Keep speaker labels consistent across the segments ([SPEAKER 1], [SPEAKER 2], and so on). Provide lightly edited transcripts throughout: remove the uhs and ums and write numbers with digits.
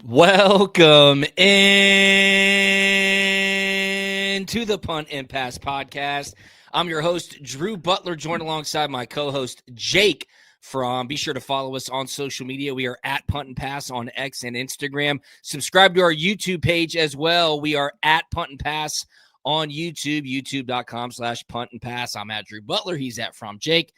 [SPEAKER 1] Welcome in to the Punt and Pass podcast. I'm your host, Drew Butler, joined alongside my co-host, Jake Be sure to follow us on social media. We are at Punt and Pass on X and Instagram. Subscribe to our YouTube page as well. We are at Punt and Pass on YouTube, youtube.com/Punt and Pass. I'm at Drew Butler. He's at From Jake.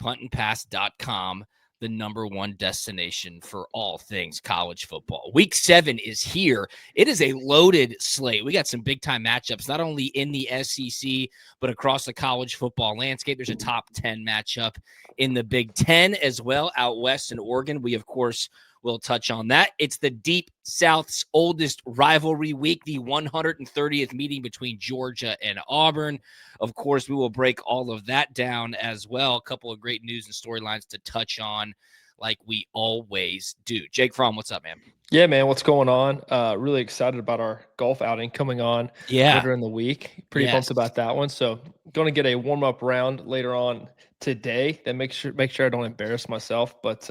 [SPEAKER 1] puntandpass.com, the number one destination for all things college football. Week 7 is here. It is a loaded slate. We got some big-time matchups, not only in the SEC, but across the college football landscape. There's a top 10 matchup in the Big Ten as well, out west in Oregon. We, of course, will touch on that. It's the Deep South's oldest rivalry week, the 130th meeting between Georgia and Auburn. Of course, we will break all of that down as well. A couple of great news and storylines to touch on like we always do. Jake Fromm, what's up, man?
[SPEAKER 2] Yeah, man, what's going on? Really excited about our golf outing coming on later in the week. Pretty pumped about that one. So going to get a warm-up round later on today. Then make sure I don't embarrass myself. But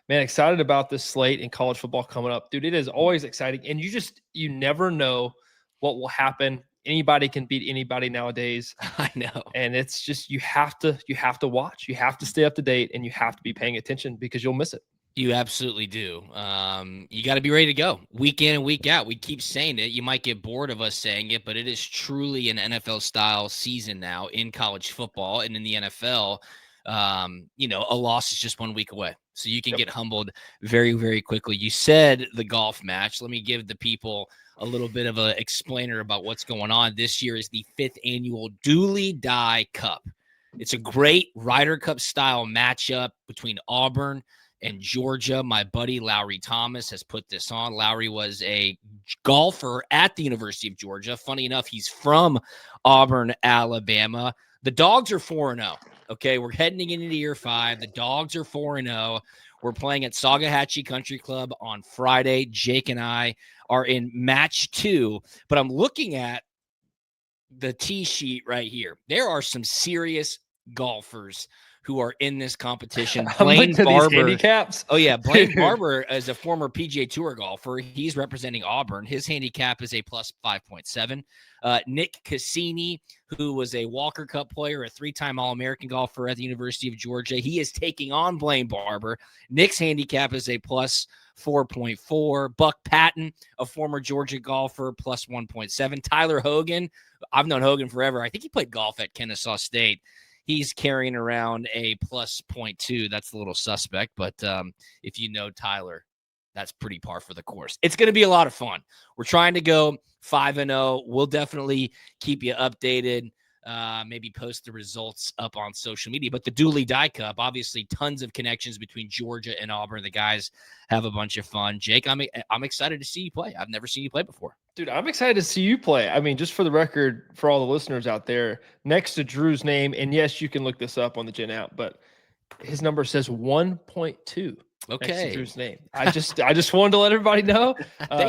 [SPEAKER 2] man, excited about this slate in college football coming up. Dude, it is always exciting. And you never know what will happen. Anybody can beat anybody nowadays.
[SPEAKER 1] I know.
[SPEAKER 2] And it's just you have to watch. You have to stay up to date, and you have to be paying attention because you'll miss it.
[SPEAKER 1] You absolutely do. You got to be ready to go week in and week out. We keep saying it. You might get bored of us saying it, but it is truly an NFL-style season now in college football and in the NFL. A loss is just 1 week away. So you can get humbled very, very quickly. You said the golf match. Let me give the people a little bit of an explainer about what's going on. This year is the 5th annual Dooley Dye Cup. It's a great Ryder Cup style matchup between Auburn and Georgia. My buddy Lowry Thomas has put this on. Lowry was a golfer at the University of Georgia. Funny enough, he's from Auburn, Alabama. The Dogs are 4-0. Okay, we're heading into year 5. The Dogs are 4-0. We're playing at Saugahatchee Country Club on Friday. Jake and I are in match 2, but I'm looking at the tee sheet right here. There are some serious golfers who are in this competition.
[SPEAKER 2] Blaine Barber. Handicaps.
[SPEAKER 1] Oh, yeah. Blaine Barber is a former PGA Tour golfer. He's representing Auburn. His handicap is a plus 5.7. Nick Cassini, who was a Walker Cup player, a 3-time All-American golfer at the University of Georgia. He is taking on Blaine Barber. Nick's handicap is a plus 4.4. Buck Patton, a former Georgia golfer, plus 1.7. Tyler Hogan, I've known Hogan forever. I think he played golf at Kennesaw State. He's carrying around a plus 0.2. That's a little suspect, but if you know Tyler, that's pretty par for the course. It's going to be a lot of fun. We're trying to go 5-0. We'll definitely keep you updated. Maybe post the results up on social media. But the Dooley Dye Cup, obviously tons of connections between Georgia and Auburn. The guys have a bunch of fun. Jake, I'm excited to see you play. I've never seen you play before.
[SPEAKER 2] Dude, I'm excited to see you play. I mean, just for the record, for all the listeners out there, next to Drew's name, and yes, you can look this up on the Gen app, but his number says 1.2.
[SPEAKER 1] Okay.
[SPEAKER 2] Next to Drew's name. I just wanted to let everybody know.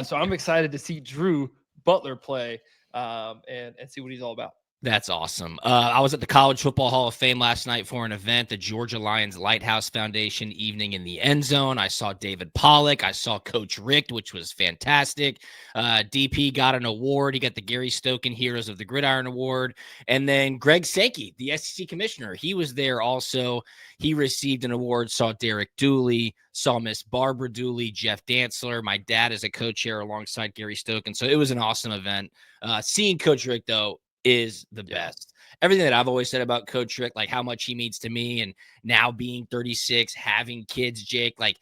[SPEAKER 2] So I'm excited to see Drew Butler play and see what he's all about.
[SPEAKER 1] That's awesome. I was at the College Football Hall of Fame last night for an event, the Georgia Lions Lighthouse Foundation Evening in the End Zone. I saw David Pollack. I saw Coach Richt, which was fantastic. DP got an award. He got the Gary Stokan Heroes of the Gridiron Award. And then Greg Sankey, the SEC commissioner, he was there also. He received an award, saw Derek Dooley, saw Miss Barbara Dooley, Jeff Dantzler. My dad is a co-chair alongside Gary Stokan. So it was an awesome event. Seeing Coach Richt, though, is the best. Everything that I've always said about Coach Richt, like how much he means to me, and now being 36, having kids, Jake, like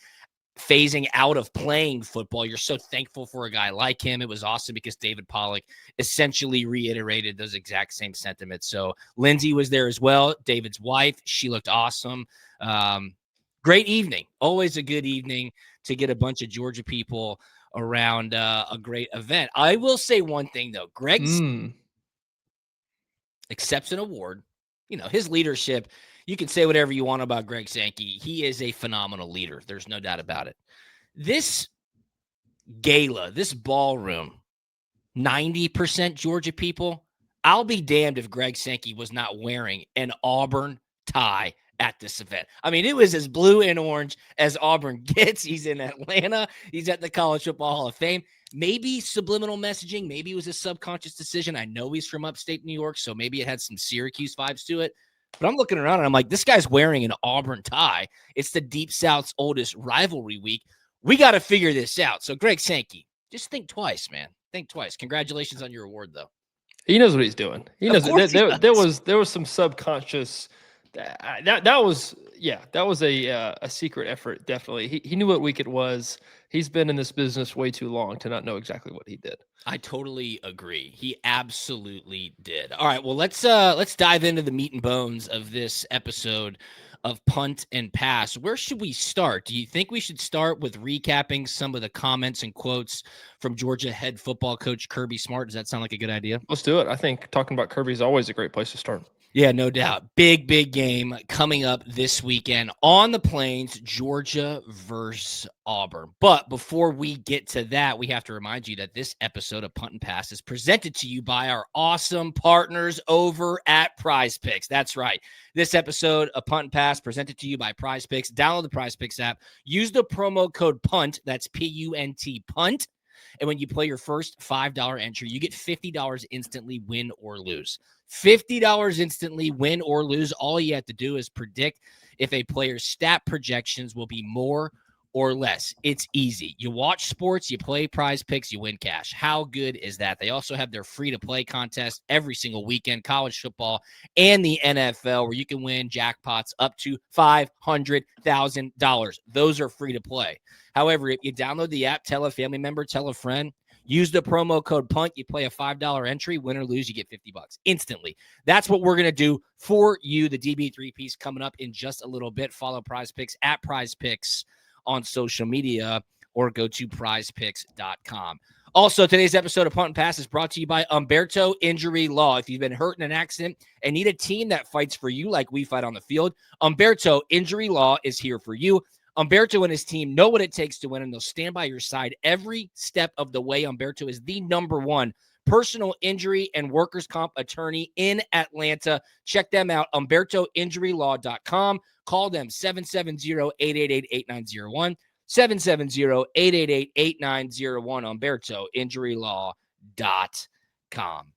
[SPEAKER 1] phasing out of playing football, you're so thankful for a guy like him. It was awesome because David Pollack essentially reiterated those exact same sentiments. So Lindsay was there as well, David's wife. She looked awesome. Great evening. Always a good evening to get a bunch of Georgia people around a great event. I will say one thing, though. Greg accepts an award. You know, his leadership, you can say whatever you want about Greg Sankey. He is a phenomenal leader. There's no doubt about it. This gala, this ballroom, 90% Georgia people. I'll be damned if Greg Sankey was not wearing an Auburn tie at this event. I mean, it was as blue and orange as Auburn gets. He's in Atlanta. He's at the College Football Hall of Fame. Maybe subliminal messaging. Maybe it was a subconscious decision. I know he's from upstate New York, so maybe it had some Syracuse vibes to it. But I'm looking around and I'm like, this guy's wearing an Auburn tie. It's the Deep South's oldest rivalry week. We got to figure this out. So, Greg Sankey, just think twice, man. Think twice. Congratulations on your award, though.
[SPEAKER 2] He knows what he's doing. He knows it. There was some subconscious. That was a secret effort. Definitely, he knew what week it was. He's been in this business way too long to not know exactly what he did.
[SPEAKER 1] I totally agree. He absolutely did. All right, well, let's dive into the meat and bones of this episode of Punt and Pass. Where should we start? Do you think we should start with recapping some of the comments and quotes from Georgia head football coach Kirby Smart? Does that sound like a good idea?
[SPEAKER 2] Let's do it. I think talking about Kirby is always a great place to start.
[SPEAKER 1] Yeah, no doubt. Big game coming up this weekend on the Plains, Georgia versus Auburn. But before we get to that, we have to remind you that this episode of Punt and Pass is presented to you by our awesome partners over at PrizePicks. That's right. This episode of Punt and Pass presented to you by PrizePicks. Download the PrizePicks app. Use the promo code PUNT. That's PUNT, PUNT. And when you play your first $5 entry, you get $50 instantly, win or lose. $50 instantly, win or lose. All you have to do is predict if a player's stat projections will be more or less. It's easy. You watch sports, you play PrizePicks, you win cash. How good is that? They also have their free-to-play contest every single weekend, college football and the NFL, where you can win jackpots up to $500,000. Those are free to play. However, if you download the app, tell a family member, tell a friend, use the promo code PUNT, you play a $5 entry, win or lose, you get $50 instantly. That's what we're going to do for you. The DB3 piece coming up in just a little bit. Follow PrizePicks at PrizePicks on social media or go to prizepicks.com. Also, today's episode of Punt and Pass is brought to you by Umberto Injury Law. If you've been hurt in an accident and need a team that fights for you like we fight on the field, Umberto Injury Law is here for you. Umberto and his team know what it takes to win, and they'll stand by your side every step of the way. Umberto is the #1 personal injury and workers' comp attorney in Atlanta. Check them out, UmbertoInjuryLaw.com. Call them 770-888-8901. 770-888-8901, UmbertoInjuryLaw.com.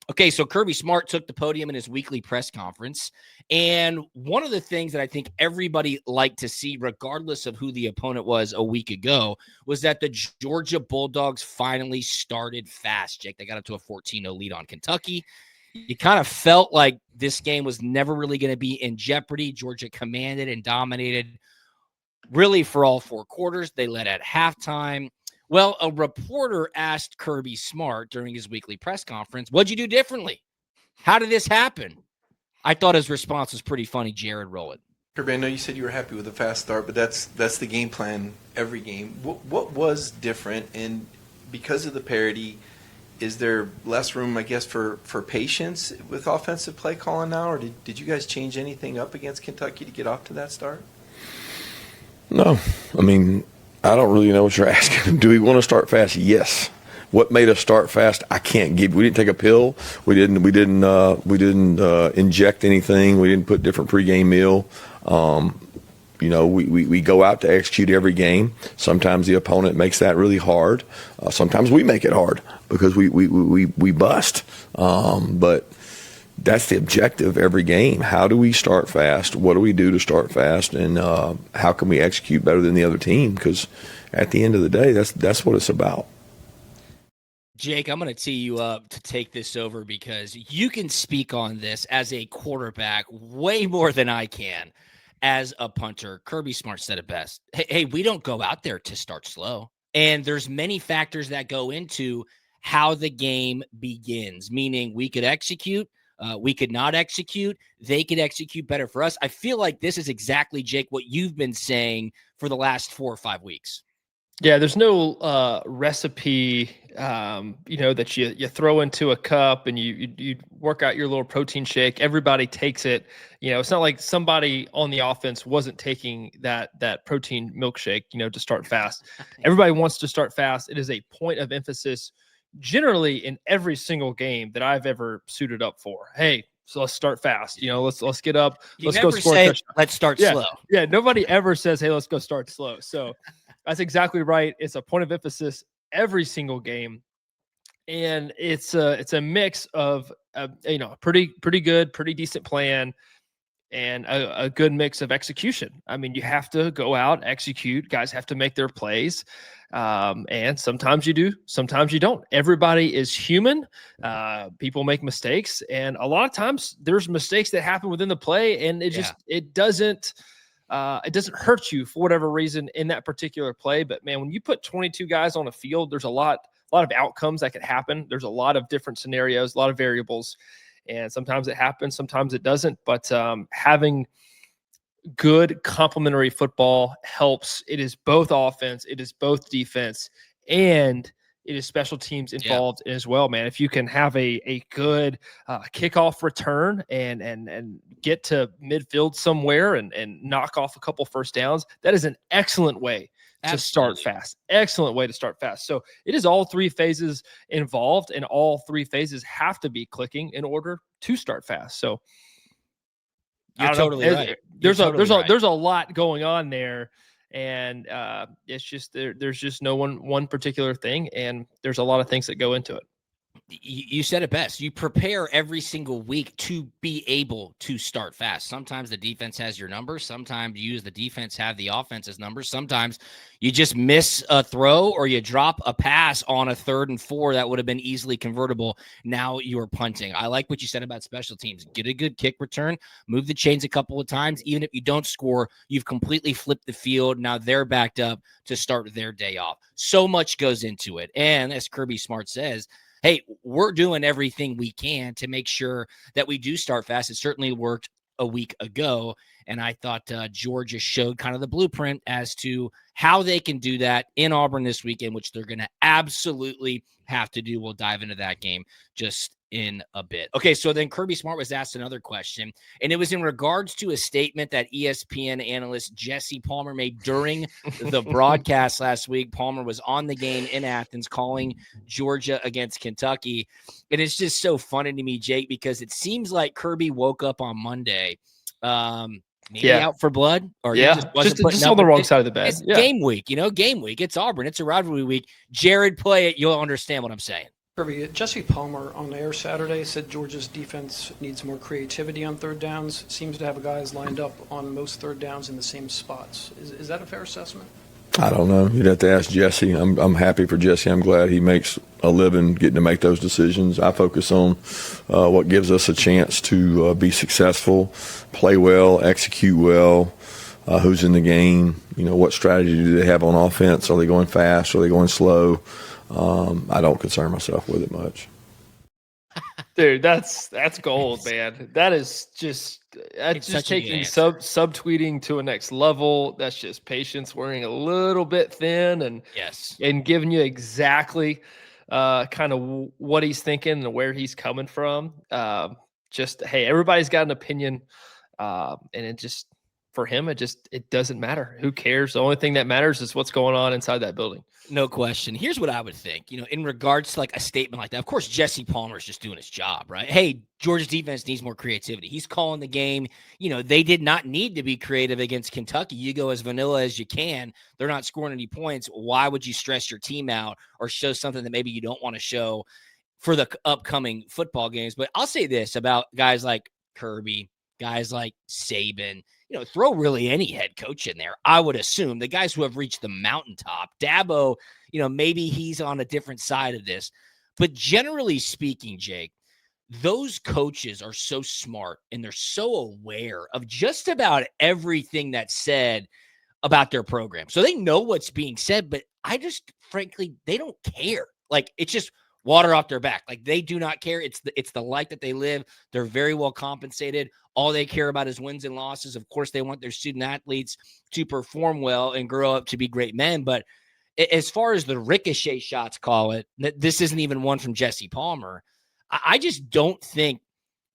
[SPEAKER 1] Okay, so Kirby Smart took the podium in his weekly press conference, and one of the things that I think everybody liked to see, regardless of who the opponent was a week ago, was that the Georgia Bulldogs finally started fast. Jake, they got up to a 14-0 lead on Kentucky. You kind of felt like this game was never really going to be in jeopardy. Georgia commanded and dominated really for all 4 quarters. They led at halftime. Well, a reporter asked Kirby Smart during his weekly press conference, what'd you do differently? How did this happen? I thought his response was pretty funny. Jared, roll it.
[SPEAKER 3] Kirby, I know you said you were happy with the fast start, but that's the game plan every game. What was different? And because of the parity, is there less room, I guess, for patience with offensive play calling now? Or did you guys change anything up against Kentucky to get off to that start?
[SPEAKER 4] No. I mean, I don't really know what you're asking. Do we want to start fast? Yes. What made us start fast? I can't give. We didn't take a pill. We didn't inject anything. We didn't put different pregame meal. We go out to execute every game. Sometimes the opponent makes that really hard. Sometimes we make it hard because we bust. But that's the objective every game. How do we start fast? What do we do to start fast? And how can we execute better than the other team? Because at the end of the day, that's what it's about.
[SPEAKER 1] Jake, I'm going to tee you up to take this over because you can speak on this as a quarterback way more than I can as a punter. Kirby Smart said it best. Hey, we don't go out there to start slow. And there's many factors that go into how the game begins, meaning we could execute. We could not execute. They could execute better for us. I feel like this is exactly, Jake, what you've been saying for the last 4 or 5 weeks.
[SPEAKER 2] Yeah, there's no recipe, that you throw into a cup and you work out your little protein shake. Everybody takes it. It's not like somebody on the offense wasn't taking that protein milkshake, to start fast. Everybody wants to start fast. It is a point of emphasis generally in every single game that I've ever suited up for. Hey, So let's start fast. Let's get up.
[SPEAKER 1] Let's
[SPEAKER 2] go score a touchdown.
[SPEAKER 1] Let's start slow.
[SPEAKER 2] Yeah, nobody ever says, hey, let's go start slow. So that's exactly right. It's a point of emphasis every single game. And it's a mix of a pretty good, pretty decent plan and a good mix of execution. I mean, you have to go out, execute. Guys have to make their plays. And sometimes you do, sometimes you don't. Everybody is human. People make mistakes. And a lot of times there's mistakes that happen within the play, and it doesn't hurt you for whatever reason in that particular play. But man, when you put 22 guys on a field, there's a lot of outcomes that could happen. There's a lot of different scenarios, a lot of variables, and sometimes it happens, sometimes it doesn't. But having good complementary football helps. It is both offense, it is both defense, and it is special teams involved as well, man. If you can have a good kickoff return and get to midfield somewhere and knock off a couple first downs, that is an excellent way to start fast. Excellent way to start fast. So it is all three phases involved, and all three phases have to be clicking in order to start fast. So
[SPEAKER 1] you're totally right.
[SPEAKER 2] There's a lot going on there, and it's just there's just no one particular thing, and there's a lot of things that go into it.
[SPEAKER 1] You said it best. You prepare every single week to be able to start fast. Sometimes the defense has your numbers. Sometimes you use the defense have the offense's numbers. Sometimes you just miss a throw or you drop a pass on a 3rd and 4 that would have been easily convertible. Now you're punting. I like what you said about special teams. Get a good kick return, move the chains a couple of times. Even if you don't score, you've completely flipped the field. Now they're backed up to start their day off. So much goes into it. And as Kirby Smart says, hey, we're doing everything we can to make sure that we do start fast. It certainly worked a week ago, and I thought Georgia showed kind of the blueprint as to how they can do that in Auburn this weekend, which they're going to absolutely have to do. We'll dive into that game just in a bit. Okay, so then Kirby Smart was asked another question, and it was in regards to a statement that ESPN analyst Jesse Palmer made during the broadcast last week. Palmer was on the game in Athens calling Georgia against Kentucky, and it's just so funny to me, Jake, because it seems like Kirby woke up on Monday maybe out for blood, or just
[SPEAKER 2] on the wrong side of the bed.
[SPEAKER 1] It's game week, game week. It's Auburn. It's a rivalry week. Jared, play it. You'll understand what I'm saying.
[SPEAKER 5] Kirby, Jesse Palmer on the air Saturday said Georgia's defense needs more creativity on 3rd downs. Seems to have guys lined up on most 3rd downs in the same spots. Is that a fair assessment?
[SPEAKER 4] I don't know. You'd have to ask Jesse. I'm happy for Jesse. I'm glad he makes a living getting to make those decisions. I focus on what gives us a chance to be successful, play well, execute well, who's in the game, what strategy do they have on offense? Are they going fast? Are they going slow? I don't concern myself with it much.
[SPEAKER 2] Dude, that's gold, man. That is just taking subtweeting to a next level. That's just patience wearing a little bit thin and giving you exactly kind of what he's thinking and where he's coming from. Hey, everybody's got an opinion, and it just for him, it doesn't matter. Who cares? The only thing that matters is what's going on inside that building.
[SPEAKER 1] No question. Here's what I would think, in regards to like a statement like that. Of course, Jesse Palmer is just doing his job, right? Hey, Georgia's defense needs more creativity. He's calling the game. They did not need to be creative against Kentucky. You go as vanilla as you can. They're not scoring any points. Why would you stress your team out or show something that maybe you don't want to show for the upcoming football games? But I'll say this about guys like Kirby, guys like Saban, throw really any head coach in there. I would assume the guys who have reached the mountaintop, Dabo, maybe he's on a different side of this, but generally speaking, Jake, those coaches are so smart and they're so aware of just about everything that's said about their program. So they know what's being said, but frankly, they don't care. Like, it's just water off their back. Like, they do not care. It's the life that they live. They're very well compensated. All they care about is wins and losses. Of course, they want their student athletes to perform well and grow up to be great men. But as far as the ricochet shots call it, this isn't even one from Jesse Palmer. I just don't think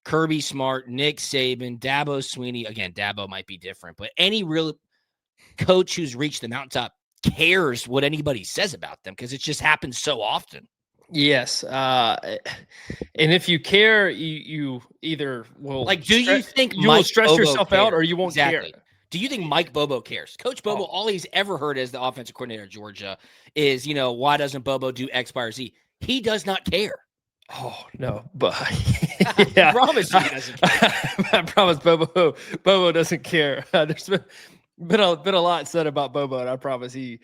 [SPEAKER 1] Kirby Smart, Nick Saban, Dabo Swinney, again, Dabo might be different, but any real coach who's reached the mountaintop cares what anybody says about them because it just happens so often.
[SPEAKER 2] Yes. And if you care, you either will
[SPEAKER 1] do you think
[SPEAKER 2] you will stress yourself out or you won't care?
[SPEAKER 1] Do you think Mike Bobo cares? Coach Bobo, all he's ever heard as the offensive coordinator at Georgia is, why doesn't Bobo do X, Y, or Z? He does not care.
[SPEAKER 2] Oh, no, but
[SPEAKER 1] I promise you he doesn't care.
[SPEAKER 2] I promise Bobo doesn't care. There's been a lot said about Bobo, and I promise he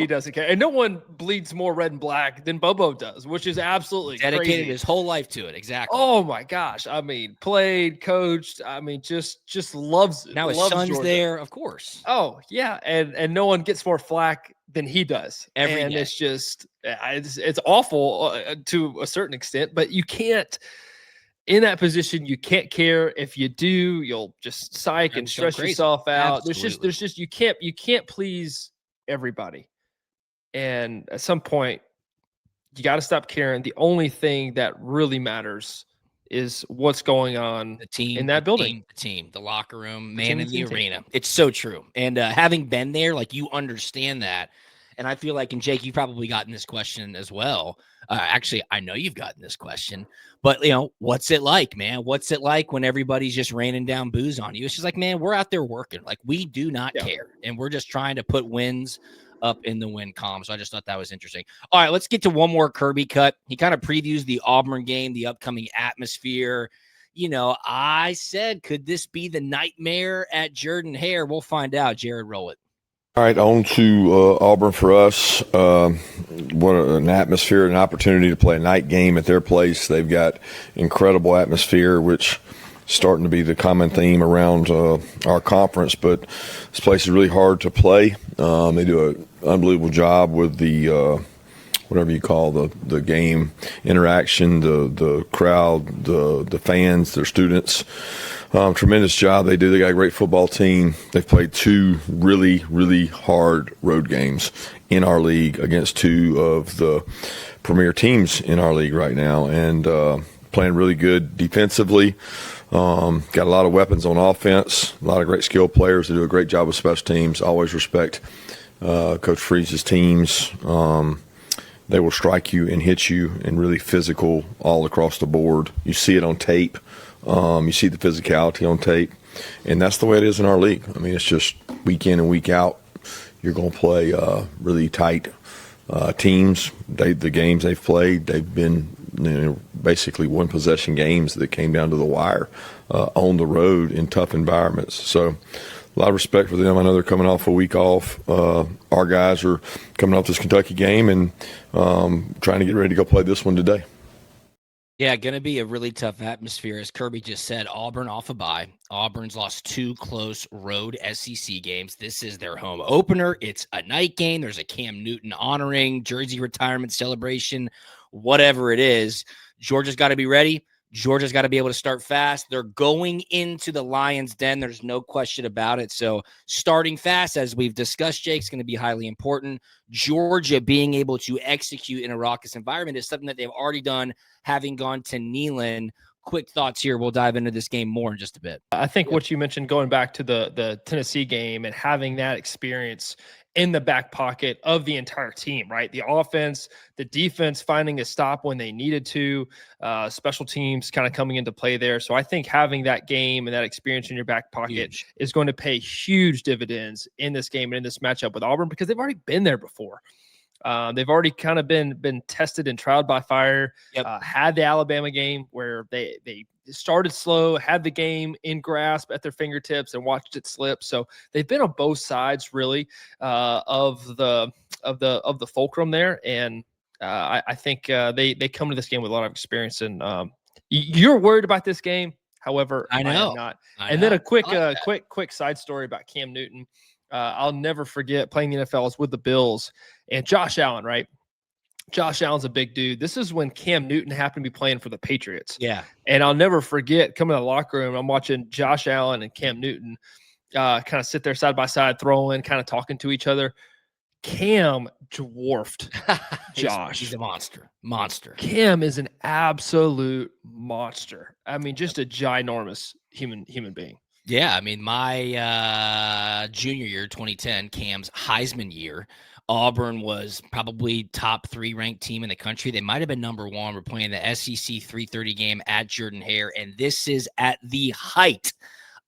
[SPEAKER 2] doesn't care. And no one bleeds more red and black than Bobo does, which is absolutely
[SPEAKER 1] dedicated
[SPEAKER 2] crazy.
[SPEAKER 1] his whole life to it. Exactly.
[SPEAKER 2] Oh my gosh. I mean, played, coached. I mean, just loves it.
[SPEAKER 1] Now his son's Georgia. There, of course.
[SPEAKER 2] Oh yeah, and no one gets more flack than he does.
[SPEAKER 1] Every day.
[SPEAKER 2] It's just it's awful to a certain extent, but you can't. In that position, you can't care. If you do, you'll just psych and stress yourself out.
[SPEAKER 1] Absolutely.
[SPEAKER 2] There's just you can't please everybody. And at some point, you got to stop caring. The only thing that really matters is what's going on in that building.
[SPEAKER 1] The team, the locker room, man in the arena. It's so true. And having been there, you understand that. And I feel like, and Jake, you've probably gotten this question as well. Actually, I know you've gotten this question, but what's it like, man? What's it like when everybody's just raining down booze on you? It's just man, we're out there working. We do not care. And we're just trying to put wins up in the win column. So I just thought that was interesting. All right, let's get to one more Kirby cut. He kind of previews the Auburn game, the upcoming atmosphere. I said, could this be the nightmare at Jordan-Hare? We'll find out. Jared, roll it.
[SPEAKER 4] All right, on to Auburn for us. What an atmosphere, an opportunity to play a night game at their place. They've got incredible atmosphere, which is starting to be the common theme around our conference. But this place is really hard to play. They do an unbelievable job with the whatever you call the game interaction, the crowd, the fans, their students. Tremendous job they do. They got a great football team. They've played 2 really, really hard road games in our league against 2 of the premier teams in our league right now, and playing really good defensively. Got a lot of weapons on offense, a lot of great skilled players that do a great job with special teams. Always respect Coach Freeze's teams. They will strike you and hit you and really physical all across the board. You see it on tape. You see the physicality on tape, and that's the way it is in our league. I mean, it's just week in and week out. You're going to play really tight teams. The games they've played, they've been basically one-possession games that came down to the wire on the road in tough environments. So a lot of respect for them. I know they're coming off a week off. Our guys are coming off this Kentucky game and trying to get ready to go play this one today.
[SPEAKER 1] Yeah, going to be a really tough atmosphere. As Kirby just said, Auburn off a bye. Auburn's lost 2 close road SEC games. This is their home opener. It's a night game. There's a Cam Newton honoring, jersey retirement celebration, whatever it is. Georgia's got to be ready. Georgia's got to be able to start fast. They're going into the Lions' den. There's no question about it. So starting fast, as we've discussed, Jake, is going to be highly important. Georgia being able to execute in a raucous environment is something that they've already done, having gone to Neyland. Quick thoughts here. We'll dive into this game more in just a bit.
[SPEAKER 2] I think what you mentioned, going back to the Tennessee game and having that experience in the back pocket of the entire team, right? The offense, the defense finding a stop when they needed to, special teams kind of coming into play there. So I think having that game and that experience in your back pocket is going to pay huge dividends in this game and in this matchup with Auburn, because they've already been there before. They've already kind of been tested and trialed by fire. Had the Alabama game where they started slow, had the game in grasp at their fingertips and watched it slip. So they've been on both sides really of the fulcrum there. And I think they come to this game with a lot of experience. And you're worried about this game. However,
[SPEAKER 1] I know.
[SPEAKER 2] I am not. And then a quick side story about Cam Newton. I'll never forget playing the NFL. I was with the Bills and Josh Allen, right? Josh Allen's a big dude. This is when Cam Newton happened to be playing for the Patriots.
[SPEAKER 1] Yeah.
[SPEAKER 2] And I'll never forget coming to the locker room. I'm watching Josh Allen and Cam Newton kind of sit there side by side, throwing, kind of talking to each other. Cam dwarfed Josh.
[SPEAKER 1] He's a monster.
[SPEAKER 2] Cam is an absolute monster. I mean, just a ginormous human being.
[SPEAKER 1] Yeah, I mean, my junior year, 2010, Cam's Heisman year, Auburn was probably top 3 ranked team in the country. They might have been number 1. We're playing the SEC 3:30 game at Jordan-Hare, and this is at the height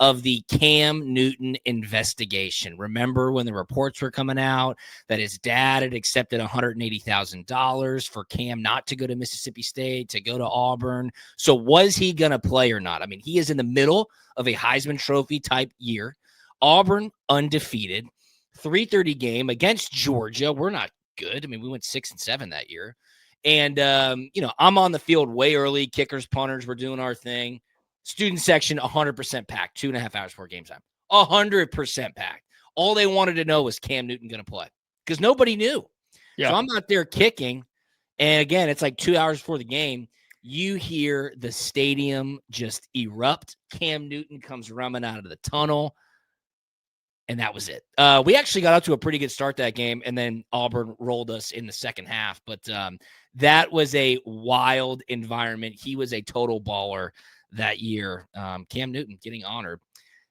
[SPEAKER 1] of the Cam Newton investigation. Remember when the reports were coming out that his dad had accepted $180,000 for Cam not to go to Mississippi State, to go to Auburn. So was he going to play or not? I mean, he is in the middle of a Heisman Trophy type year. Auburn undefeated. 3:30 game against Georgia. We're not good. I mean, we went 6-7 that year. And, I'm on the field way early. Kickers, punters, we're doing our thing. Student section, 100% packed, 2.5 hours before game time. 100% packed. All they wanted to know was Cam Newton going to play because nobody knew. Yeah. So I'm out there kicking. And again, it's like 2 hours before the game. You hear the stadium just erupt. Cam Newton comes running out of the tunnel. And that was it. We actually got out to a pretty good start that game, and then Auburn rolled us in the second half. But that was a wild environment. He was a total baller that year. Cam Newton getting honored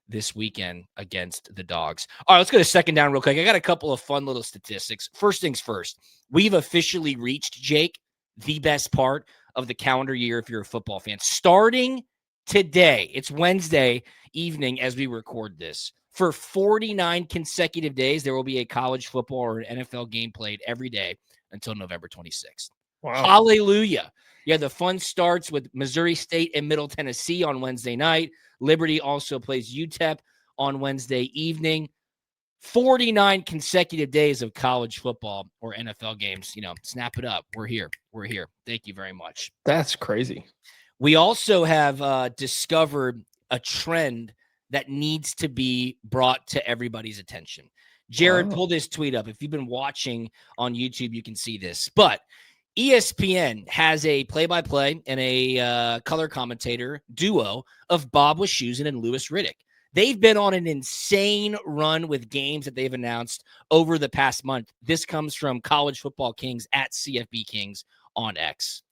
[SPEAKER 1] this weekend against the Dogs. All right, let's go to second down real quick. I got a couple of fun little statistics. First things first, we've officially reached, Jake, the best part of the calendar year if you're a football fan. Starting today, it's Wednesday evening as we record this. For 49 consecutive days, there will be a college football or an NFL game played every day until November 26th. Wow. Hallelujah. Yeah, the fun starts with Missouri State and Middle Tennessee on Wednesday night. Liberty also plays UTEP on Wednesday evening. 49 consecutive days of college football or NFL games. Snap it up. We're here. We're here. Thank you very much.
[SPEAKER 2] That's crazy.
[SPEAKER 1] We also have discovered a trend that needs to be brought to everybody's attention. Jared, pull this tweet up. If you've been watching on YouTube, you can see this. But ESPN has a play-by-play and a color commentator duo of Bob Wischusen and Louis Riddick. They've been on an insane run with games that they've announced over the past month. This comes from College Football Kings at CFB Kings on X.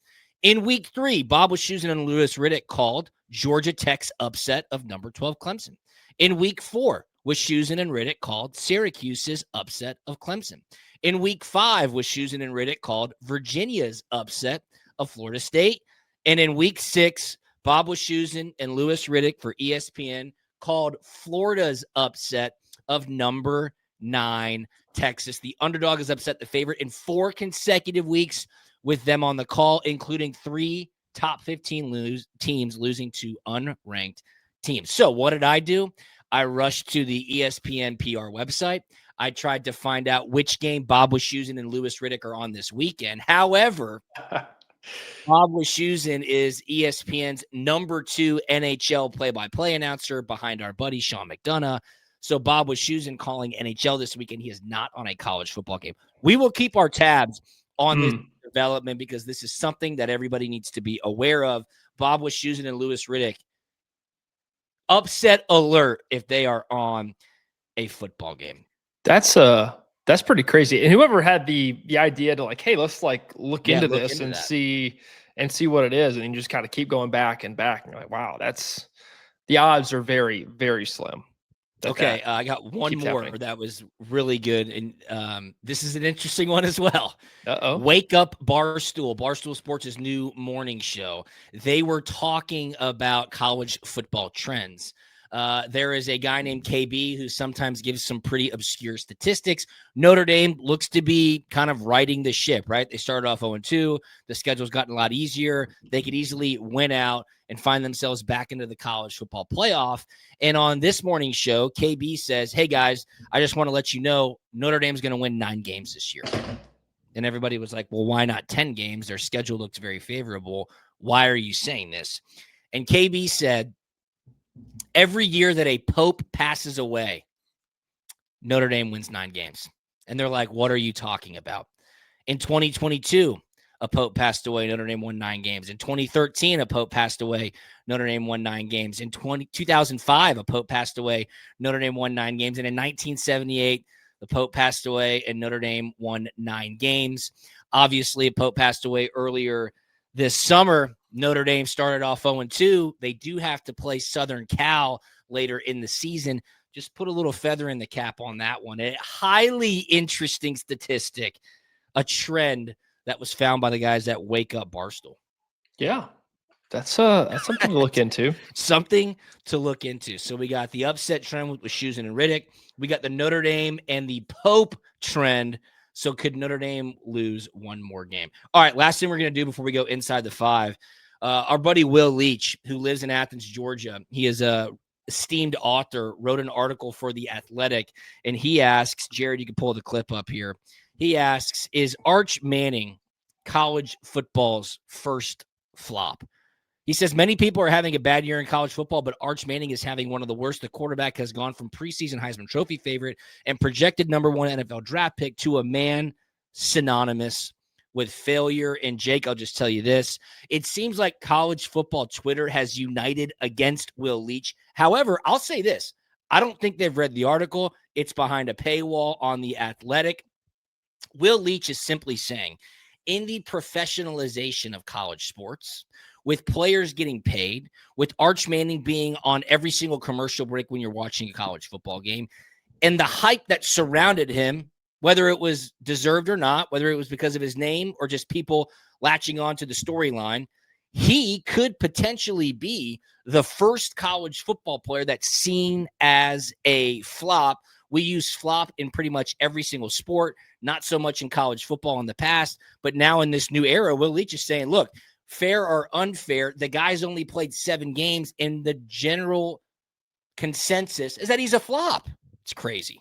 [SPEAKER 1] In week 3, Bob Wischusen and Louis Riddick called Georgia Tech's upset of number 12 Clemson. In week 4, Wischusen and Riddick called Syracuse's upset of Clemson. In week 5, Wischusen and Riddick called Virginia's upset of Florida State. And in week 6, Bob Wischusen and Louis Riddick for ESPN called Florida's upset of number 9 Texas. The underdog has upset the favorite in 4 consecutive weeks with them on the call, including 3 top 15 teams losing to unranked teams. So what did I do? I rushed to the ESPN PR website. I tried to find out which game Bob Wischusen and Louis Riddick are on this weekend. However, Bob Wischusen is ESPN's number 2 NHL play-by-play announcer behind our buddy Sean McDonough. So Bob Wischusen calling NHL this weekend. He is not on a college football game. We will keep our tabs on this development because this is something that everybody needs to be aware of. Bob Wischusen and Louis Riddick, upset alert if they are on a football game.
[SPEAKER 2] That's pretty crazy. And whoever had the idea to hey, let's look into this and see what it is, and you just kind of keep going back and back. And you're like, wow, the odds are very, very slim.
[SPEAKER 1] Okay, I got one more that was really good, and this is an interesting one as well. Wake Up Barstool. Barstool Sports' new morning show. They were talking about college football trends. There is a guy named KB who sometimes gives some pretty obscure statistics. Notre Dame looks to be kind of riding the ship, right? They started off 0-2. The schedule's gotten a lot easier. They could easily win out and find themselves back into the college football playoff. And on this morning's show, KB says, hey, guys, I just want to let you know Notre Dame's going to win 9 games this year. And everybody was like, well, why not 10 games? Their schedule looks very favorable. Why are you saying this? And KB said, every year that a pope passes away, Notre Dame wins 9 games. And they're like, what are you talking about? In 2022, a pope passed away. Notre Dame won 9 games. In 2013, a pope passed away. Notre Dame won 9 games. In 2005, a pope passed away. Notre Dame won 9 games. And in 1978, the pope passed away and Notre Dame won 9 games. Obviously, a pope passed away earlier this summer. Notre Dame started off 0-2. They do have to play Southern Cal later in the season Just put a little feather in the cap on that one. A highly interesting statistic, a trend that was found by the guys that Wake Up Barstool.
[SPEAKER 2] Yeah, that's something to look into.
[SPEAKER 1] Something to look into. So we got the upset trend with Schusen and Riddick. We got the Notre Dame and the Pope trend. So could Notre Dame lose one more game? All right, last thing we're going to do before we go inside the 5. Our buddy Will Leach, who lives in Athens, Georgia, he is a esteemed author, wrote an article for The Athletic, and he asks, Jared, you can pull the clip up here. He asks, is Arch Manning college football's first flop? He says many people are having a bad year in college football, but Arch Manning is having one of the worst. The quarterback has gone from preseason Heisman Trophy favorite and projected #1 NFL draft pick to a man synonymous with failure. And Jake, I'll just tell you this. It seems like college football Twitter has united against Will Leach. However, I'll say this. I don't think they've read the article. It's behind a paywall on The Athletic. Will Leach is simply saying, in the professionalization of college sports, with players getting paid, with Arch Manning being on every single commercial break when you're watching a college football game, and the hype that surrounded him, whether it was deserved or not, whether it was because of his name or just people latching on to the storyline, he could potentially be the first college football player that's seen as a flop. We use flop in pretty much every single sport, not so much in college football in the past, but now in this new era, Will Leach is saying, look, fair or unfair, the guy's only played 7 games, and the general consensus is that he's a flop. It's crazy.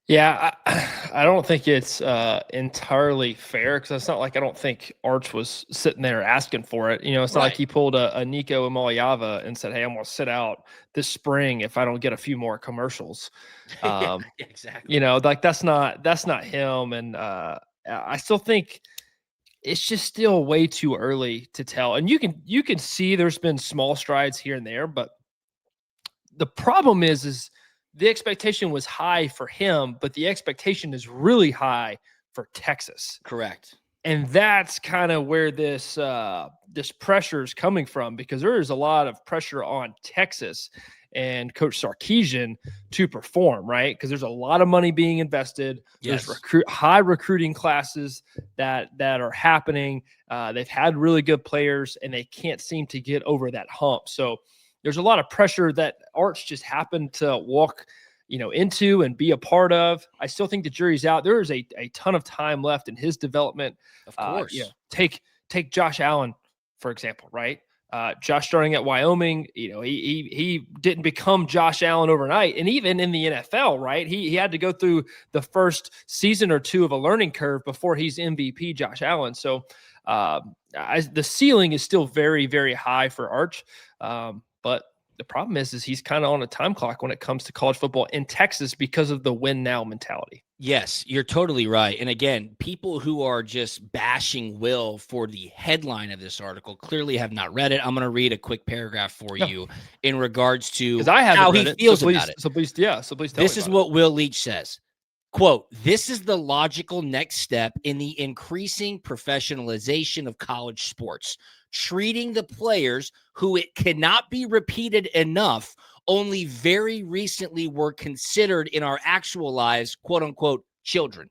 [SPEAKER 2] Yeah, I don't think it's entirely fair, because it's not like I don't think Arch was sitting there asking for it. You know, it's not like he pulled a Nico Imaliava and said, hey, I'm going to sit out this spring if I don't get a few more commercials.
[SPEAKER 1] Yeah, exactly.
[SPEAKER 2] You know, like that's not him. And I still think it's just still way too early to tell. And you can see there's been small strides here and there, but the problem is the expectation was high for him, but the expectation is really high for Texas.
[SPEAKER 1] Correct.
[SPEAKER 2] And that's kind of where this pressure is coming from, because there is a lot of pressure on Texas and Coach Sarkisian to perform, right? Because there's a lot of money being invested.
[SPEAKER 1] Yes.
[SPEAKER 2] There's high recruiting classes that are happening. They've had really good players, and they can't seem to get over that hump. So there's a lot of pressure that Arch just happened to walk, into and be a part of. I still think the jury's out. There is a ton of time left in his development.
[SPEAKER 1] Of course.
[SPEAKER 2] Take Josh Allen, for example, right? Josh starting at Wyoming, he didn't become Josh Allen overnight. And even in the NFL, right? He had to go through the first season or two of a learning curve before he's MVP Josh Allen. So the ceiling is still very, very high for Arch. But the problem is he's kind of on a time clock when it comes to college football in Texas because of the win now mentality.
[SPEAKER 1] Yes, you're totally right. And again, people who are just bashing Will for the headline of this article clearly have not read it. I'm going to read a quick paragraph for you in regards to how he feels about it.
[SPEAKER 2] So please tell
[SPEAKER 1] this is what Will Leach says. Quote, this is the logical next step in the increasing professionalization of college sports, treating the players who, it cannot be repeated enough, only very recently were considered in our actual lives, quote unquote, children.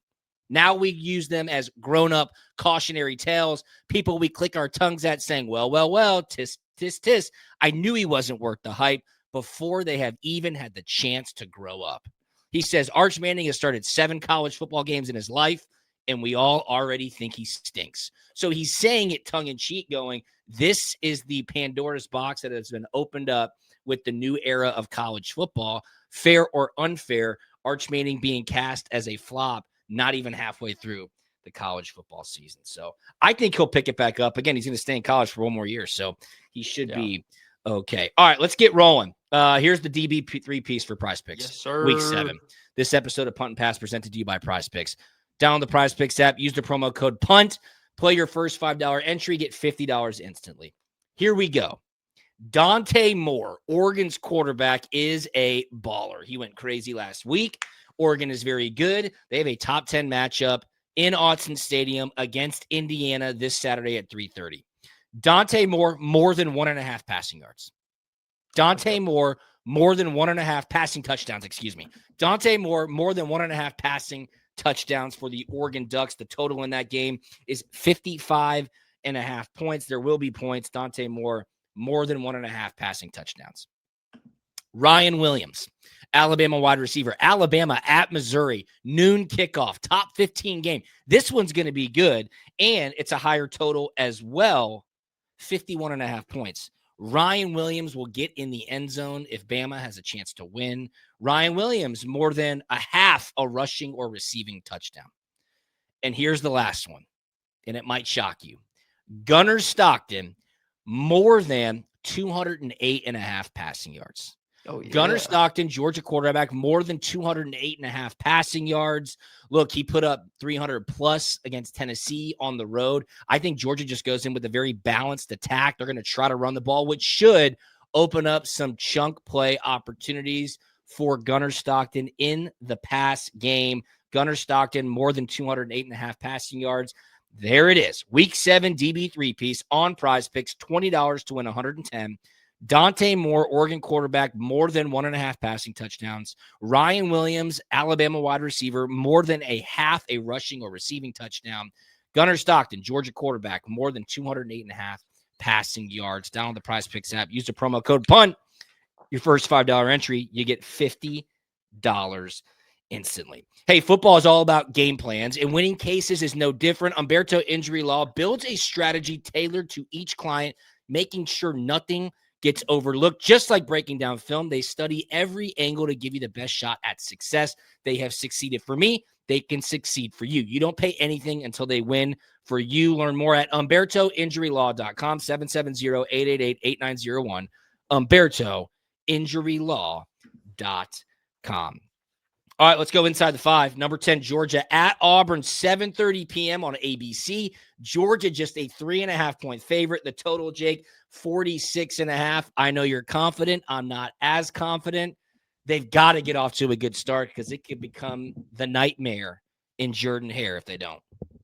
[SPEAKER 1] Now we use them as grown-up cautionary tales, people we click our tongues at saying, well, tis, tis, tis. I knew he wasn't worth the hype before they have even had the chance to grow up. He says Arch Manning has started 7 college football games in his life, and we all already think he stinks. So he's saying it tongue-in-cheek, going, this is the Pandora's box that has been opened up with the new era of college football. Fair or unfair, Arch Manning being cast as a flop, not even halfway through the college football season. So I think he'll pick it back up. Again, he's going to stay in college for one more year, so he should be okay. All right, let's get rolling. Here's the DB3 piece for PrizePicks.
[SPEAKER 2] Yes, sir.
[SPEAKER 1] Week 7. This episode of Punt and Pass presented to you by PrizePicks. Download the PrizePicks app. Use the promo code PUNT. Play your first $5 entry. Get $50 instantly. Here we go. Dante Moore, Oregon's quarterback, is a baller. He went crazy last week. Oregon is very good. They have a top 10 matchup in Autzen Stadium against Indiana this Saturday at 3:30. Dante Moore, more than 1.5 passing yards. Dante Moore, more than 1.5 passing touchdowns, Dante Moore, more than 1.5 passing touchdowns for the Oregon Ducks. The total in that game is 55.5 points. There will be points. Dante Moore, more than 1.5 passing touchdowns. Ryan Williams, Alabama wide receiver. Alabama at Missouri, noon kickoff, top 15 game. This one's going to be good, and it's a higher total as well, 51.5 points. Ryan Williams will get in the end zone if Bama has a chance to win. Ryan Williams, more than a half a rushing or receiving touchdown. And here's the last one, and it might shock you. Gunnar Stockton, more than 208.5 passing yards.
[SPEAKER 2] Oh, yeah.
[SPEAKER 1] Gunnar Stockton, Georgia quarterback, more than 208.5 passing yards. Look, he put up 300 plus against Tennessee on the road. I think Georgia just goes in with a very balanced attack. They're going to try to run the ball, which should open up some chunk play opportunities for Gunnar Stockton in the pass game. Gunnar Stockton, more than 208.5 passing yards. There it is. Week 7 DB3 piece on PrizePicks, $20 to win 110. Dante Moore, Oregon quarterback, more than 1.5 passing touchdowns. Ryan Williams, Alabama wide receiver, more than a half a rushing or receiving touchdown. Gunnar Stockton, Georgia quarterback, more than 208.5 passing yards. Download the PrizePicks app. Use the promo code PUNT. Your first $5 entry, you get $50 instantly. Hey, football is all about game plans, and winning cases is no different. Umberto Injury Law builds a strategy tailored to each client, making sure nothing gets overlooked. Just like breaking down film, they study every angle to give you the best shot at success. They have succeeded for me. They can succeed for you. You don't pay anything until they win for you. Learn more at UmbertoInjuryLaw.com, 770-888-8901, UmbertoInjuryLaw.com. All right, let's go inside the 5. Number 10, Georgia at Auburn, 7:30 p.m. on ABC. Georgia just a 3.5-point favorite. The total, Jake, 46.5. I know you're confident. I'm not as confident. They've got to get off to a good start because it could become the nightmare in Jordan-Hare if they don't.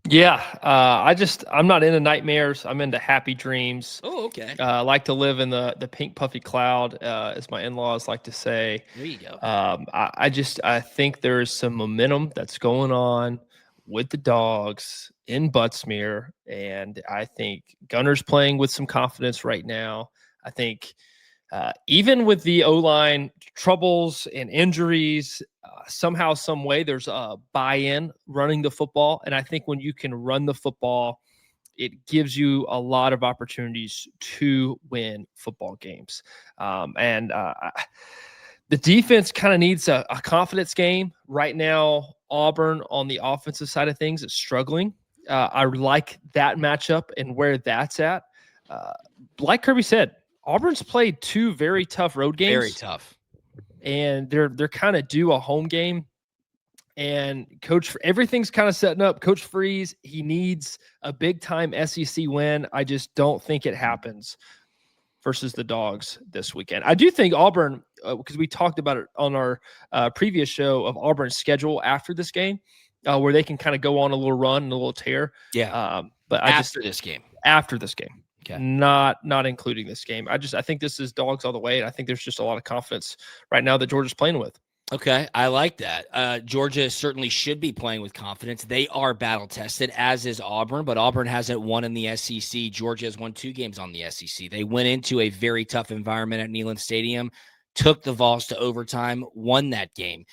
[SPEAKER 2] Yeah, I'm not into nightmares. I'm into happy dreams.
[SPEAKER 1] Oh, okay.
[SPEAKER 2] I like to live in the pink puffy cloud, as my in-laws like to say.
[SPEAKER 1] There you go.
[SPEAKER 2] I think there's some momentum that's going on with the Dogs in Buttsmere, and I think Gunner's playing with some confidence right now. I think even with the O-line troubles and injuries, somehow, some way, there's a buy-in running the football. And I think when you can run the football, it gives you a lot of opportunities to win football games. The defense kind of needs a confidence game. Right now, Auburn on the offensive side of things is struggling. I like that matchup and where that's at. Like Kirby said, Auburn's played 2 very tough road games.
[SPEAKER 1] Very tough.
[SPEAKER 2] And they're kind of due a home game. And everything's kind of setting up. Coach Freeze, he needs a big-time SEC win. I just don't think it happens versus the Dogs this weekend. I do think Auburn, because we talked about it on our previous show of Auburn's schedule after this game, where they can kind of go on a little run and a little tear.
[SPEAKER 1] Yeah.
[SPEAKER 2] But
[SPEAKER 1] after this game.
[SPEAKER 2] Okay. Not including this game. I think this is Dogs all the way, and I think there's just a lot of confidence right now that Georgia's playing with.
[SPEAKER 1] Okay, I like that. Georgia certainly should be playing with confidence. They are battle-tested, as is Auburn, but Auburn hasn't won in the SEC. Georgia has won 2 games on the SEC. They went into a very tough environment at Neyland Stadium, took the Vols to overtime, won that game.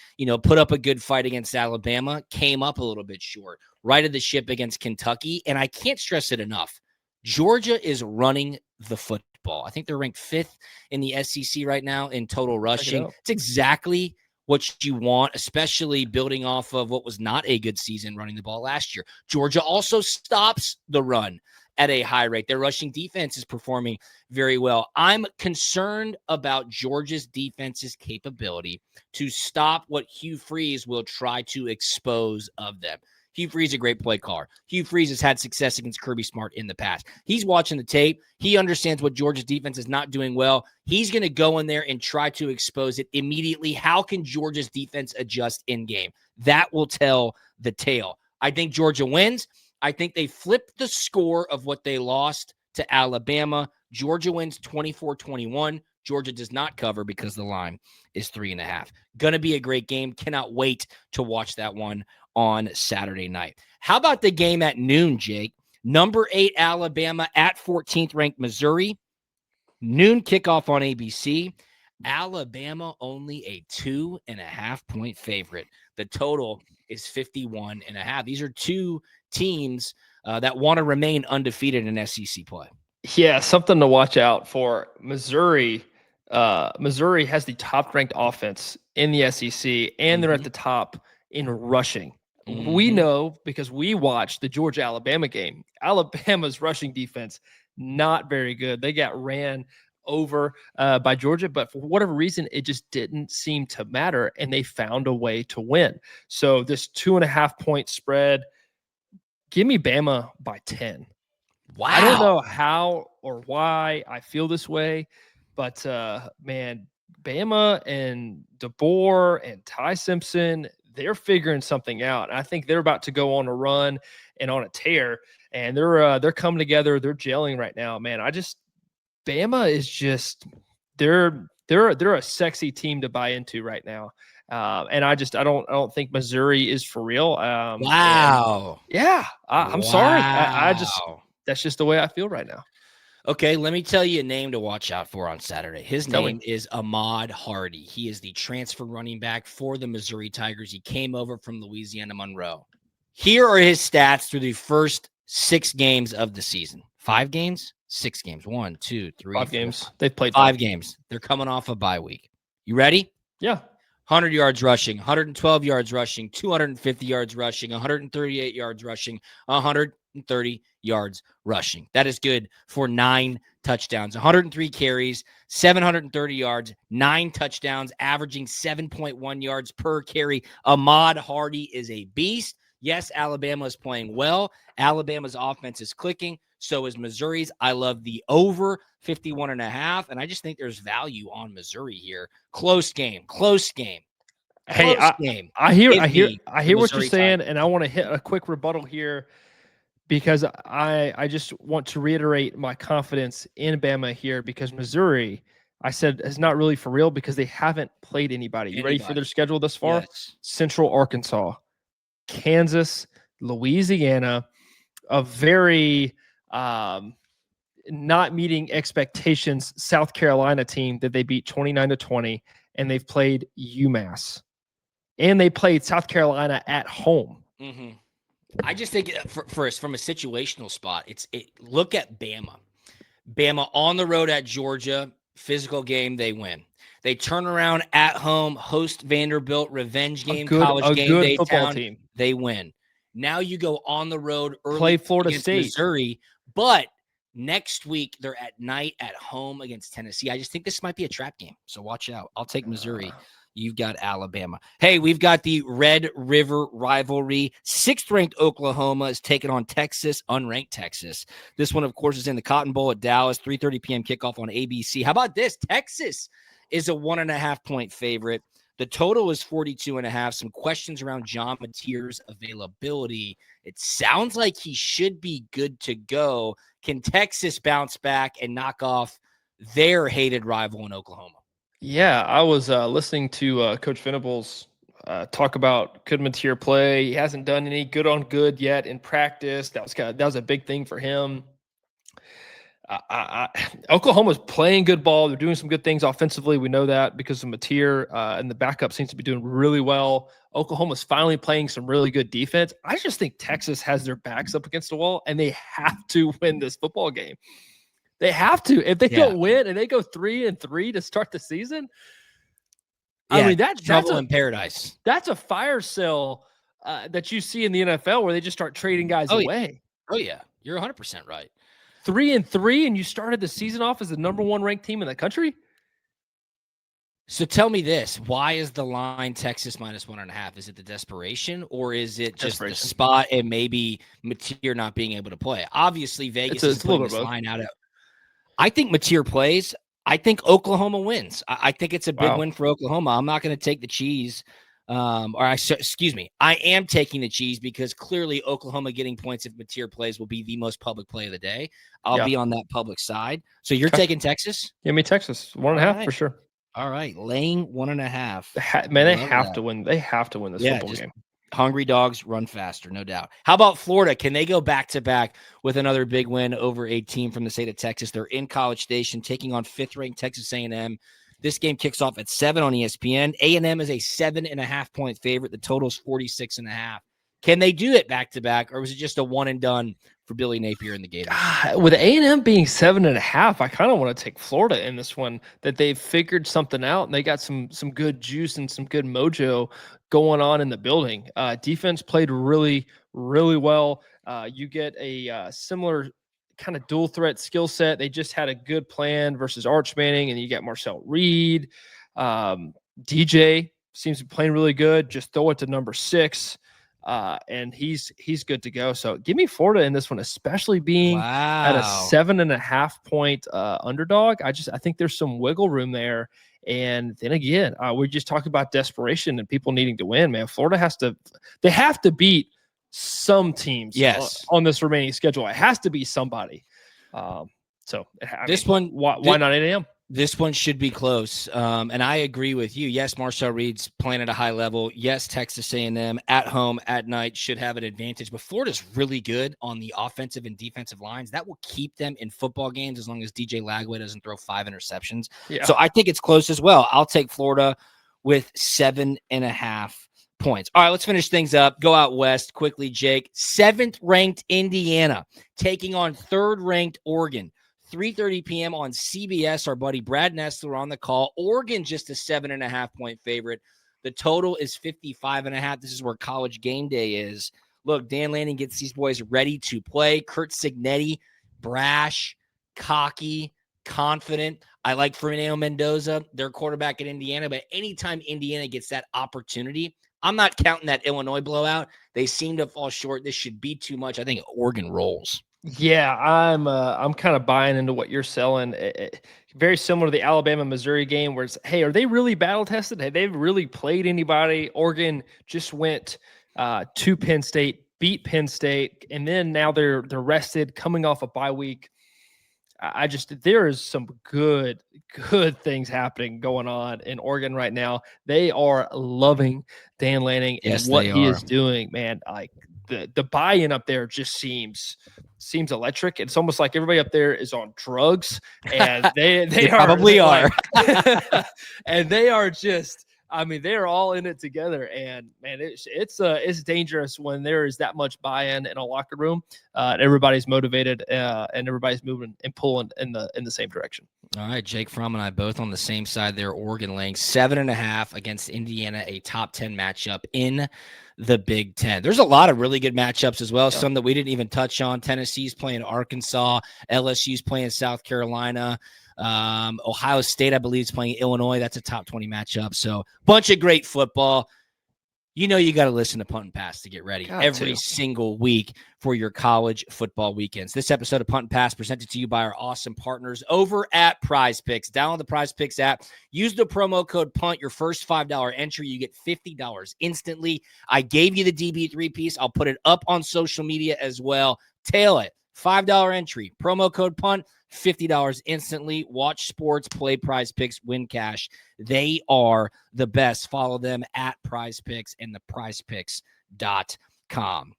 [SPEAKER 1] Put up a good fight against Alabama, came up a little bit short, righted the ship against Kentucky, and I can't stress it enough. Georgia is running the football. I think they're ranked 5th in the SEC right now in total rushing. It's exactly what you want, especially building off of what was not a good season running the ball last year. Georgia also stops the run at a high rate. Their rushing defense is performing very well. I'm concerned about Georgia's defense's capability to stop what Hugh Freeze will try to expose of them. Hugh Freeze is a great play caller. Hugh Freeze has had success against Kirby Smart in the past. He's watching the tape. He understands what Georgia's defense is not doing well. He's going to go in there and try to expose it immediately. How can Georgia's defense adjust in game? That will tell the tale. I think Georgia wins. I think they flipped the score of what they lost to Alabama. Georgia wins 24-21. Georgia does not cover because the line is 3.5. Going to be a great game. Cannot wait to watch that one on Saturday night. How about the game at noon, Jake? Number 8 Alabama at 14th ranked Missouri. Noon kickoff on ABC. Alabama only a 2.5-point favorite. The total is 51.5. These are two teams that want to remain undefeated in SEC play.
[SPEAKER 2] Yeah, something to watch out for. Missouri has the top-ranked offense in the SEC, and they're at the top in rushing. We know because we watched the Georgia-Alabama game. Alabama's rushing defense, not very good. They got ran over by Georgia, but for whatever reason, it just didn't seem to matter, and they found a way to win. So this 2.5-point spread, give me Bama by 10.
[SPEAKER 1] Wow.
[SPEAKER 2] I don't know how or why I feel this way, but man, Bama and DeBoer and Ty Simpson, they're figuring something out. I think they're about to go on a run and on a tear, and they're coming together. They're gelling right now, man. Bama is just they're a sexy team to buy into right now. And I don't think Missouri is for real.
[SPEAKER 1] Wow.
[SPEAKER 2] I'm sorry. That's just the way I feel right now.
[SPEAKER 1] Okay, let me tell you a name to watch out for on Saturday. His name is Ahmad Hardy. He is the transfer running back for the Missouri Tigers. He came over from Louisiana Monroe. Here are his stats through the first 6 games of the season. 5 games? 6 games. 1, 2, 3,
[SPEAKER 2] 5 games. They've played
[SPEAKER 1] 5 games. They're coming off a bye week. You ready?
[SPEAKER 2] Yeah.
[SPEAKER 1] 100 yards rushing, 112 yards rushing, 250 yards rushing, 138 yards rushing, 130 yards rushing. That is good for 9 touchdowns, 103 carries, 730 yards, 9 touchdowns, averaging 7.1 yards per carry. Ahmad Hardy is a beast. Yes, Alabama is playing well. Alabama's offense is clicking. So is Missouri's. I love the over 51.5, and I just think there's value on Missouri here. Close game.
[SPEAKER 2] Hey, I hear what you're saying, and I want to hit a quick rebuttal here because I just want to reiterate my confidence in Bama here because Missouri, I said, is not really for real because they haven't played anybody. You ready for their schedule thus far?
[SPEAKER 1] Yes.
[SPEAKER 2] Central Arkansas, Kansas, Louisiana, a very not meeting expectations South Carolina team that they beat 29-20, and they've played UMass. And they played South Carolina at home.
[SPEAKER 1] Mm-hmm. I just think first from a situational spot, look at Bama. Bama on the road at Georgia, physical game, they win. They turn around at home, host Vanderbilt, revenge game, college game,
[SPEAKER 2] good football team.
[SPEAKER 1] They win. Now you go on the road early,
[SPEAKER 2] play Florida State,
[SPEAKER 1] Missouri, but next week they're at night at home against Tennessee. I just think this might be a trap game, so watch out. I'll take Missouri. You've got Alabama. Hey, we've got the Red River rivalry. 6th-ranked Oklahoma is taking on Texas, unranked Texas. This one, of course, is in the Cotton Bowl at Dallas, 3:30 p.m. kickoff on ABC. How about this? Texas is a 1.5-point favorite. The total is 42.5. Some questions around John Mateer's availability. It sounds like he should be good to go. Can Texas bounce back and knock off their hated rival in Oklahoma?
[SPEAKER 2] Yeah, I was listening to Coach Venables talk about could Mateer play. He hasn't done any good on good yet in practice. That was a big thing for him. Oklahoma's playing good ball. They're doing some good things offensively. We know that because of Mateer, and the backup seems to be doing really well. Oklahoma's finally playing some really good defense. I just think Texas has their backs up against the wall, and they have to win this football game. They have to. If they don't win and they go 3-3 to start the season, I mean that's
[SPEAKER 1] trouble in paradise.
[SPEAKER 2] That's a fire sale that you see in the NFL where they just start trading guys away.
[SPEAKER 1] Oh yeah, you're 100% right.
[SPEAKER 2] 3-3, and you started the season off as the number 1 ranked team in the country.
[SPEAKER 1] So tell me this: why is the line Texas minus 1.5? Is it the desperation, or is it just the spot and maybe Mateer not being able to play? Obviously, Vegas is putting this line out. I think Mateer plays. I think Oklahoma wins. I think it's a big win for Oklahoma. I'm not going to take the cheese Excuse me, I am taking the cheese because clearly Oklahoma getting points if Mateer plays will be the most public play of the day. I'll be on that public side. So you're taking Texas?
[SPEAKER 2] Give me Texas. 1.5 for sure.
[SPEAKER 1] All right. Laying 1.5.
[SPEAKER 2] Man, they have to win. They have to win this football game.
[SPEAKER 1] Hungry dogs run faster, no doubt. How about Florida? Can they go back-to-back with another big win over a team from the state of Texas? They're in College Station taking on 5th-ranked Texas A&M. This game kicks off at 7 on ESPN. A&M is a 7.5-point favorite. The total is 46.5. Can they do it back-to-back, or was it just a one-and-done for Billy Napier and the Gators?
[SPEAKER 2] With A&M being 7.5, I kind of want to take Florida in this one, that they've figured something out, and they got some good juice and some good mojo going on in the building. Defense played really, really well. You get a similar kind of dual threat skill set. They just had a good plan versus Arch Manning, and you got Marcel Reed. DJ seems to be playing really good. Just throw it to number 6. And he's good to go. So give me Florida in this one, especially being at a 7.5-point underdog. I think there's some wiggle room there. And then again, we just talked about desperation and people needing to win, man. Florida have to beat some teams on this remaining schedule. It has to be somebody. Why not 8 a.m.?
[SPEAKER 1] This one should be close. And I agree with you. Yes, Marcel Reed's playing at a high level. Yes, Texas A&M at home at night should have an advantage. But Florida's really good on the offensive and defensive lines. That will keep them in football games as long as DJ Lagway doesn't throw 5 interceptions. Yeah. So I think it's close as well. I'll take Florida with 7.5 points. All right, let's finish things up. Go out west quickly, Jake. 7th-ranked Indiana taking on 3rd-ranked Oregon. 3:30 p.m. on CBS. Our buddy Brad Nessler on the call. Oregon just a 7.5-point favorite. The total is 55.5. This is where College Game Day is. Look, Dan Lanning gets these boys ready to play. Kurt Cignetti, brash, cocky, confident. I like Fernando Mendoza, their quarterback at Indiana, but anytime Indiana gets that opportunity, I'm not counting that Illinois blowout. They seem to fall short. This should be too much. I think Oregon rolls.
[SPEAKER 2] Yeah, I'm kind of buying into what you're selling. Very similar to the Alabama-Missouri game where it's, hey, are they really battle-tested? Have they really played anybody? Oregon just went to Penn State, beat Penn State, and then now they're rested, coming off a bye week. There is some good things happening going on in Oregon right now. They are loving Dan Lanning and what he is doing, man. Like the buy-in up there just seems electric. It's almost like everybody up there is on drugs, and they
[SPEAKER 1] probably are.
[SPEAKER 2] And they are just, I mean, they're all in it together. And man, it's dangerous when there is that much buy-in in a locker room. And everybody's motivated, and everybody's moving and pulling in the same direction.
[SPEAKER 1] All right, Jake Fromm and I both on the same side there. Oregon laying 7.5 against Indiana, a top 10 matchup in the Big Ten. There's a lot of really good matchups as well. Yeah. Some that we didn't even touch on. Tennessee's playing Arkansas. LSU's playing South Carolina. Ohio State, I believe, is playing Illinois. That's a top 20 matchup. So bunch of great football. You know, you got to listen to Punt and Pass to get ready every single week for your college football weekends. This episode of Punt and Pass presented to you by our awesome partners over at PrizePicks. Download the PrizePicks app. Use the promo code PUNT. Your first $5 entry, you get $50 instantly. I gave you the DB3 piece. I'll put it up on social media as well. Tail it. $5 entry. Promo code PUNT. $50 instantly. Watch sports, play PrizePicks, win cash. They are the best. Follow them at PrizePicks and the PrizePicks.com.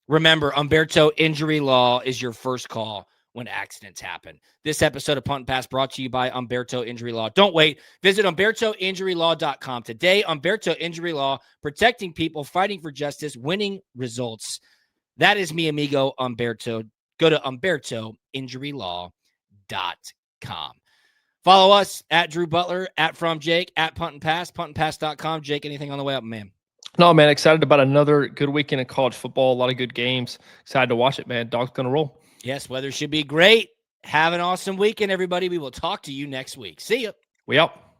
[SPEAKER 1] Remember, Umberto Injury Law is your first call when accidents happen. This episode of Punt and Pass brought to you by Umberto Injury Law. Don't wait. Visit UmbertoInjuryLaw.com. Today, Umberto Injury Law, protecting people, fighting for justice, winning results. That is mi amigo Umberto. Go to UmbertoInjuryLaw.com. Follow us at Drew Butler, at From Jake, at Punt and Pass, puntandpass.com. Jake, anything on the way up, man?
[SPEAKER 2] No, man, excited about another good weekend in college football. A lot of good games. Excited to watch it, man. Dog's going to roll.
[SPEAKER 1] Yes, weather should be great. Have an awesome weekend, everybody. We will talk to you next week. See ya.
[SPEAKER 2] We out.